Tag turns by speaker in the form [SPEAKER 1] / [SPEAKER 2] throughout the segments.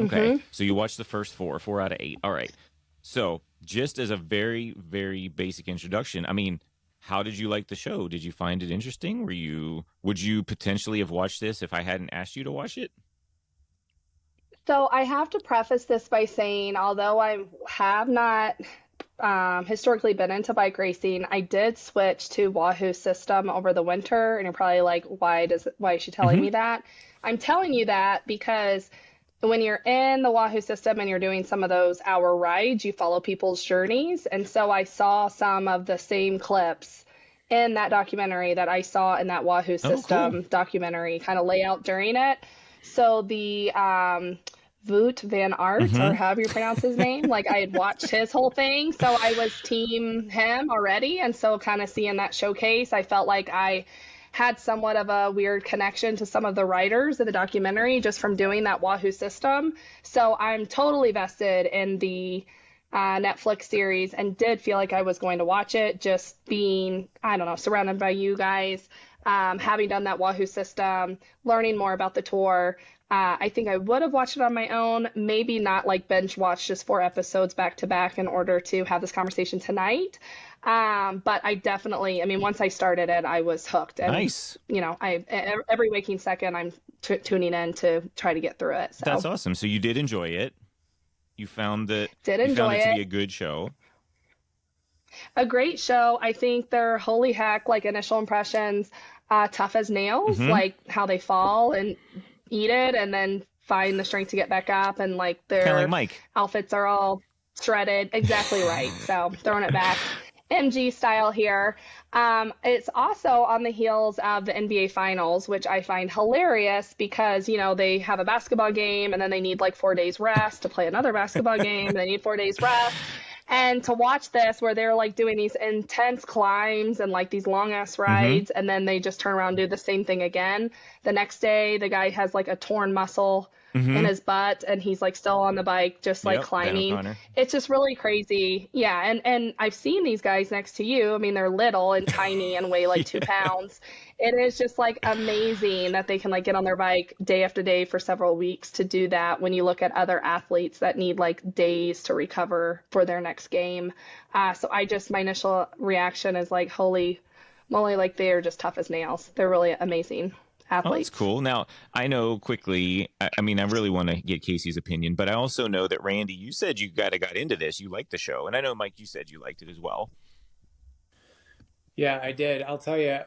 [SPEAKER 1] Okay.
[SPEAKER 2] Mm-hmm.
[SPEAKER 1] So you watched the first four out of eight. All right. So just as a very, very basic introduction, I mean, how did you like the show? Did you find it interesting? Would you potentially have watched this if I hadn't asked you to watch it?
[SPEAKER 2] So I have to preface this by saying, although I have not historically been into bike racing, I did switch to Wahoo system over the winter, and you're probably like, why is she telling
[SPEAKER 1] Mm-hmm.
[SPEAKER 2] me that? I'm telling you that because when you're in the Wahoo system and you're doing some of those hour rides, you follow people's journeys. And so I saw some of the same clips in that documentary that I saw in that Wahoo
[SPEAKER 1] Oh, cool.
[SPEAKER 2] system documentary kind of layout during it. So the Wout van Aert, or
[SPEAKER 1] Mm-hmm.
[SPEAKER 2] however you pronounce his name, like I had watched his whole thing. So I was team him already. And so kind of seeing that showcase, I felt like I had somewhat of a weird connection to some of the writers of the documentary just from doing that Wahoo system. So I'm totally vested in the Netflix series and did feel like I was going to watch it, just being, I don't know, surrounded by you guys, having done that Wahoo system, learning more about the tour. I think I would have watched it on my own, maybe not like binge watch just 4 episodes back to back in order to have this conversation tonight. But I definitely, I mean, once I started it, I was hooked. And,
[SPEAKER 1] Nice.
[SPEAKER 2] every waking second, I'm tuning in to try to get through it.
[SPEAKER 1] That's
[SPEAKER 2] So
[SPEAKER 1] awesome. So you did enjoy it. You found that
[SPEAKER 2] did
[SPEAKER 1] you found
[SPEAKER 2] enjoy
[SPEAKER 1] it to
[SPEAKER 2] it.
[SPEAKER 1] be a good show.
[SPEAKER 2] A great show. I think they're holy heck, like initial impressions, tough as nails,
[SPEAKER 1] Mm-hmm.
[SPEAKER 2] like how they fall and eat it and then find the strength to get back up. And like
[SPEAKER 1] Kind of like
[SPEAKER 2] their
[SPEAKER 1] Mike.
[SPEAKER 2] outfits are all shredded. Exactly right. So throwing it back. MG style here. It's also on the heels of the NBA Finals, which I find hilarious because, they have a basketball game and then they need like 4 days rest to play another basketball game. They need 4 days rest. And to watch this where they're like doing these intense climbs and like these long ass
[SPEAKER 1] Mm-hmm.
[SPEAKER 2] rides, and then they just turn around and do the same thing again. The next day, the guy has like a torn muscle in
[SPEAKER 1] Mm-hmm.
[SPEAKER 2] his butt and he's like still on the bike, just like
[SPEAKER 1] Yep. Ben
[SPEAKER 2] climbing.
[SPEAKER 1] O'Connor.
[SPEAKER 2] It's just really crazy. Yeah. And I've seen these guys next to you. I mean, they're little and tiny and weigh like 2 pounds. It is just like amazing that they can like get on their bike day after day for several weeks to do that when you look at other athletes that need like days to recover for their next game. So my initial reaction is like, holy moly, like they are just tough as nails. They're really amazing
[SPEAKER 1] Oh, that's
[SPEAKER 2] athletes.
[SPEAKER 1] cool. Now, I know quickly, I mean, I really want to get Casey's opinion, but I also know that Randy, you said you got into this. You liked the show. And I know, Mike, you said you liked it as well.
[SPEAKER 3] Yeah, I did. I'll tell you,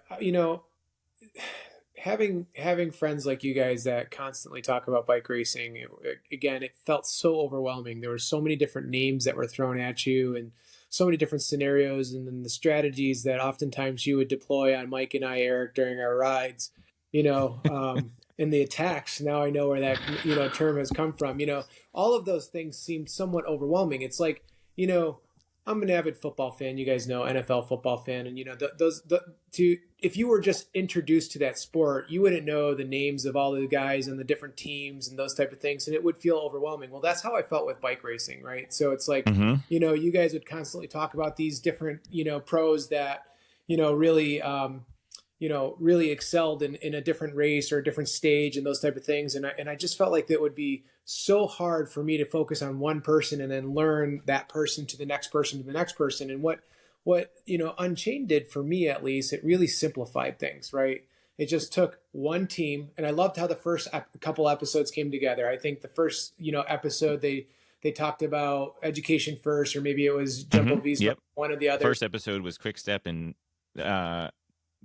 [SPEAKER 3] having friends like you guys that constantly talk about bike racing, again, it felt so overwhelming. There were so many different names that were thrown at you and so many different scenarios, and then the strategies that oftentimes you would deploy on Mike and I, Eric, during our rides, and the attacks. Now I know where that, term has come from. All of those things seemed somewhat overwhelming. It's like, you know, I'm an avid football fan. You guys know, NFL football fan, and to if you were just introduced to that sport, you wouldn't know the names of all the guys and the different teams and those type of things, and it would feel overwhelming. Well, that's how I felt with bike racing, right? So it's like,
[SPEAKER 1] Mm-hmm.
[SPEAKER 3] you guys would constantly talk about these different, pros that, really, really excelled in a different race or a different stage and those type of things. And I just felt like that would be so hard for me to focus on one person and then learn that person to the next person to the next person. And what Unchained did for me, at least, it really simplified things, right? It just took one team, and I loved how the first couple episodes came together. I think the first episode, they talked about education first, or maybe it was
[SPEAKER 1] Mm-hmm.
[SPEAKER 3] Jumbo Visma,
[SPEAKER 1] Yep.
[SPEAKER 3] one or the other.
[SPEAKER 1] First episode was Quick Step and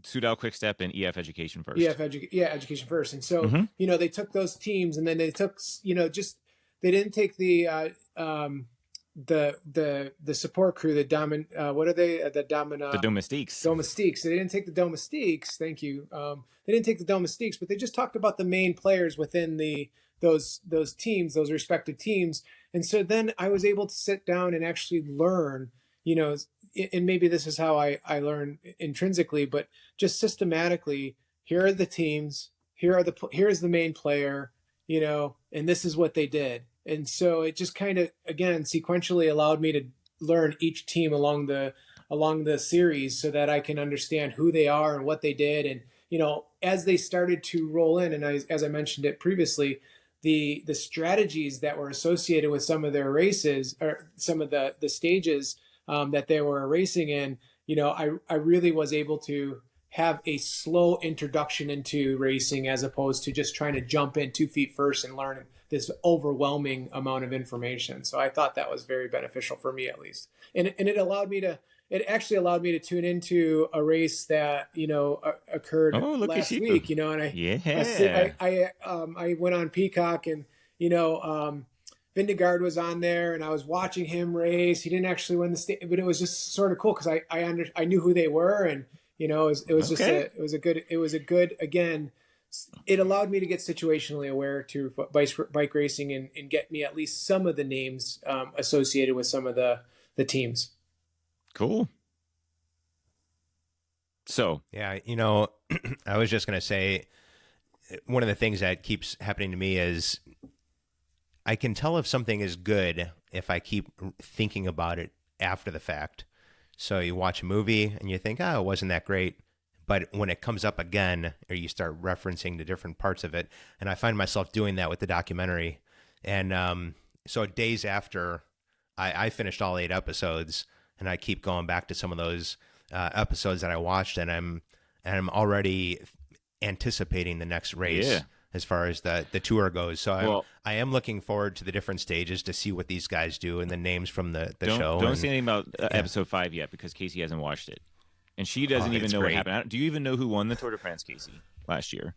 [SPEAKER 1] Sudal Quick Step and EF Education
[SPEAKER 3] Yeah,
[SPEAKER 1] first.
[SPEAKER 3] education first. And so,
[SPEAKER 1] Mm-hmm.
[SPEAKER 3] they took those teams, and then they took, just they didn't take the support crew, the what are they, the
[SPEAKER 1] The Domestiques.
[SPEAKER 3] domestiques. They didn't take the domestiques. Thank you. They didn't take the domestiques, but they just talked about the main players within those teams, those respective teams. And so then I was able to sit down and actually learn, you know, and maybe this is how I learn intrinsically, but just systematically. Here are the teams. Here's the main player, and this is what they did. And so it just kind of, again, sequentially allowed me to learn each team along the series so that I can understand who they are and what they did. And as they started to roll in, and as I mentioned it previously, the strategies that were associated with some of their races or some of the stages that they were racing in, I really was able to have a slow introduction into racing as opposed to just trying to jump in 2 feet first and learn this overwhelming amount of information. So I thought that was very beneficial for me, at least. And it actually allowed me to tune into a race that, occurred
[SPEAKER 1] Oh, look at
[SPEAKER 3] last
[SPEAKER 1] you.
[SPEAKER 3] week, and
[SPEAKER 1] Yeah.
[SPEAKER 3] I went on Peacock, and, Vindegaard was on there, and I was watching him race. He didn't actually win the state, but it was just sort of cool because I knew who they were, and
[SPEAKER 1] Okay.
[SPEAKER 3] it was a good, again, it allowed me to get situationally aware to bike racing, and get me at least some of the names associated with some of the teams.
[SPEAKER 1] Cool. So,
[SPEAKER 4] Yeah, I was just going to say one of the things that keeps happening to me is I can tell if something is good if I keep thinking about it after the fact. So you watch a movie and you think, oh, it wasn't that great. But when it comes up again, or you start referencing the different parts of it, and I find myself doing that with the documentary. And so days after I finished all 8 episodes, and I keep going back to some of those episodes that I watched, and I'm already anticipating the next race.
[SPEAKER 1] yeah.
[SPEAKER 4] As far as the tour goes. So
[SPEAKER 1] Well,
[SPEAKER 4] I am looking forward to the different stages to see what these guys do and the names from the show.
[SPEAKER 1] Don't
[SPEAKER 4] and,
[SPEAKER 1] say anything about episode 5 yet because Casey hasn't watched it. And she doesn't even
[SPEAKER 4] it's
[SPEAKER 1] know
[SPEAKER 4] great.
[SPEAKER 1] what happened. Do you even know who won the Tour de France, Casey, last year?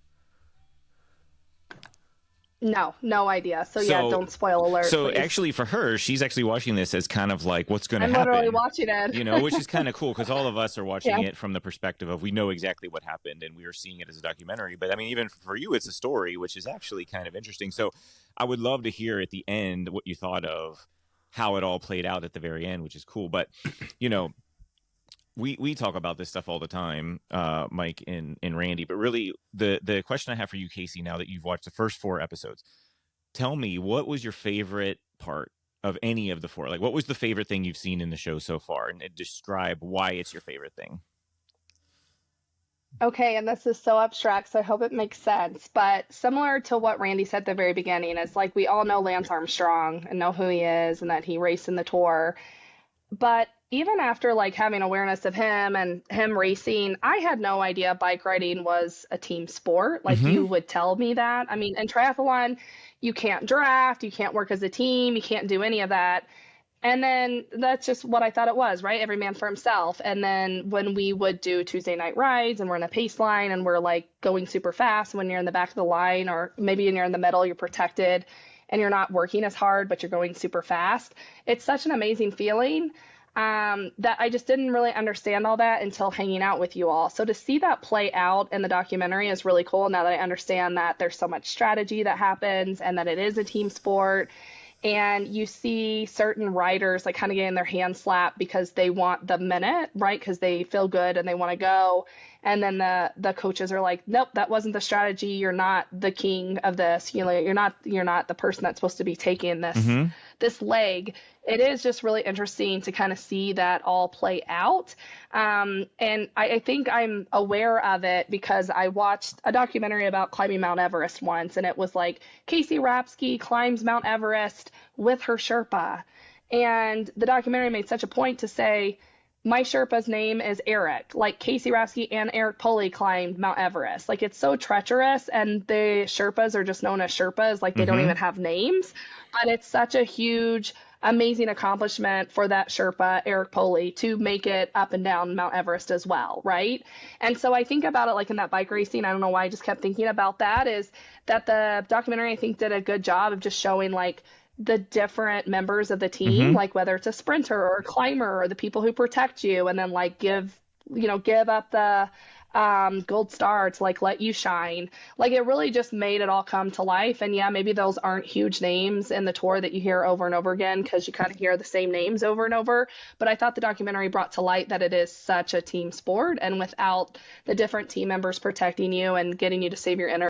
[SPEAKER 2] No idea. So yeah, don't spoil alert.
[SPEAKER 1] So
[SPEAKER 2] please.
[SPEAKER 1] actually, for her, she's actually watching this as kind of like what's going to
[SPEAKER 2] I'm
[SPEAKER 1] happen.
[SPEAKER 2] literally watching it.
[SPEAKER 1] Which is kind of cool because all of us are watching
[SPEAKER 2] Yeah.
[SPEAKER 1] it from the perspective of we know exactly what happened and we are seeing it as a documentary. But I mean, even for you, it's a story, which is actually kind of interesting. So I would love to hear at the end what you thought of how it all played out at the very end, which is cool. But we talk about this stuff all the time, Mike and Randy. But really, the question I have for you, Casey, now that you've watched the first 4 episodes, tell me, what was your favorite part of any of the 4? Like, what was the favorite thing you've seen in the show so far? And describe why it's your favorite thing.
[SPEAKER 2] Okay, and this is so abstract, so I hope it makes sense. But similar to what Randy said at the very beginning, it's like we all know Lance Armstrong and know who he is and that he raced in the Tour. But even after like having awareness of him and him racing, I had no idea bike riding was a team sport. Like you would tell me that. I mean, in triathlon, you can't draft, you can't work as a team, you can't do any of that. And then that's just what I thought it was, right? Every man for himself. And then when we would do Tuesday night rides and we're in a pace line and we're like going super fast, when you're in the back of the line or maybe you're in the middle, you're protected and you're not working as hard, but you're going super fast. It's such an amazing feeling that I just didn't really understand all that until hanging out with you all. So to see that play out in the documentary is really cool now that I understand that there's so much strategy that happens and that it is a team sport. And you see certain riders like kind of getting their hand slapped because they want the minute, right? Because they feel good and they want to go. And then the coaches are like, nope, that wasn't the strategy. You're not the king of this. You're not the person that's supposed to be taking this leg. It is just really interesting to kind of see that all play out. And I think I'm aware of it because I watched a documentary about climbing Mount Everest once, and it was like Casey Rapsky climbs Mount Everest with her Sherpa. And the documentary made such a point to say, my Sherpa's name is Eric. Like Casey Rapsky and Eric Pulley climbed Mount Everest. Like it's so treacherous, and the Sherpas are just known as Sherpas. Like they don't even have names, but it's such a huge, amazing accomplishment for that Sherpa, Eric Pulley, to make it up and down Mount Everest as well, right? And so I think about it like in that bike racing. I don't know why I just kept thinking about that. Is that the documentary I think did a good job of just showing like the different members of the team, like whether it's a sprinter or a climber or the people who protect you, and then like give up the gold star to like let you shine. Like it really just made it all come to life. And yeah, maybe those aren't huge names in the Tour that you hear over and over again because you kind of hear the same names over and over. But I thought the documentary brought to light that it is such a team sport, and without the different team members protecting you and getting you to save your energy